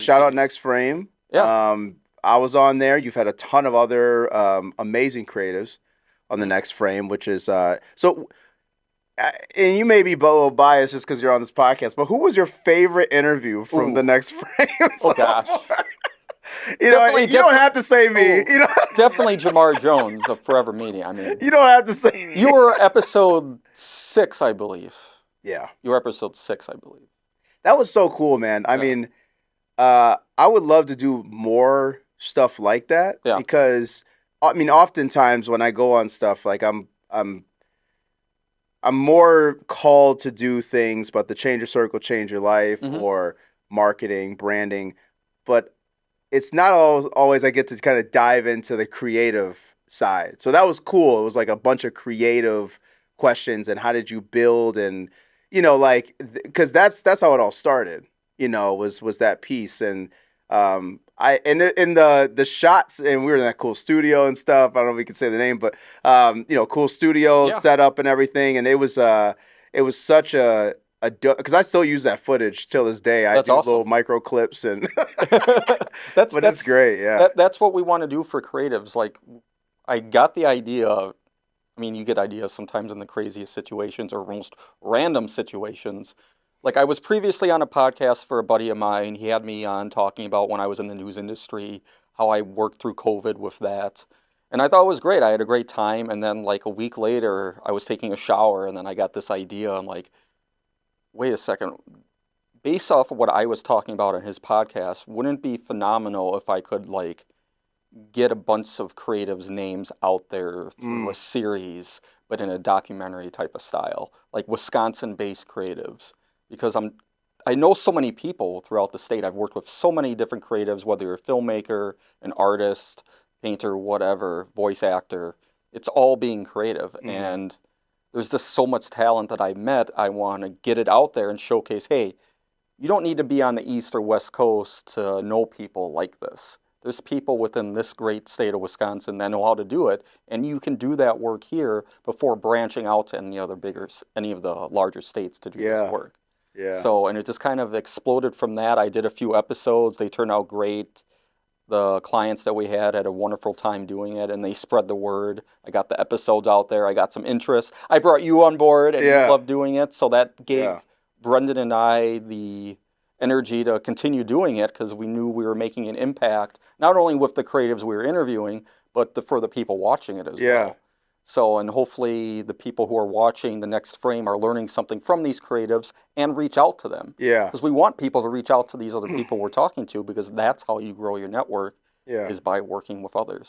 shout out Next Frame. Yeah. I was on there. You've had a ton of other amazing creatives on the Next Frame, which is so. And you may be a little biased just because you're on this podcast, but who was your favorite interview from the Next Frame? Oh gosh. You know, you don't have to say me. You know, definitely Jamar Jones of Foureva Media. I mean, you don't have to say me. You were episode 6, I believe. Yeah. You were episode 6, I believe. That was so cool, man. I mean, I would love to do more stuff like that because, I mean, oftentimes when I go on stuff, like I'm more called to do things, but the change your circle, change your life, or marketing, branding, but it's not always I get to kind of dive into the creative side. So that was cool. It was like a bunch of creative questions and how did you build and, you know, like, because that's how it all started, you know, was that piece. And in the shots, and we were in that cool studio and stuff. I don't know if we can say the name, but, you know, cool studio setup and everything. And it was such a because I still use that footage till this day. I do little micro clips and but it's great. Yeah, that's what we want to do for creatives. Like, I got the idea. I mean, you get ideas sometimes in the craziest situations or most random situations. Like, I was previously on a podcast for a buddy of mine. He had me on talking about when I was in the news industry, how I worked through COVID with that. And I thought it was great. I had a great time. And then like a week later, I was taking a shower and then I got this idea. I'm like, wait a second, based off of what I was talking about in his podcast, wouldn't it be phenomenal if I could like get a bunch of creatives' names out there through a series, but in a documentary type of style, like Wisconsin-based creatives, because I know so many people throughout the state. I've worked with so many different creatives, whether you're a filmmaker, an artist, painter, whatever, voice actor, it's all being creative. And there's just so much talent that I've met. I want to get it out there and showcase, hey, you don't need to be on the East or West Coast to know people like this. There's people within this great state of Wisconsin that know how to do it, and you can do that work here before branching out to any of the larger states to do this work. Yeah. So, and it just kind of exploded from that. I did a few episodes. They turned out great. The clients that we had a wonderful time doing it, and they spread the word. I got the episodes out there. I got some interest. I brought you on board, and you loved doing it. So that gave Brendan and I the energy to continue doing it because we knew we were making an impact, not only with the creatives we were interviewing, but for the people watching it as well. So, and hopefully the people who are watching the Next Frame are learning something from these creatives and reach out to them. Yeah. Because we want people to reach out to these other people we're talking to, because that's how you grow your network, is by working with others.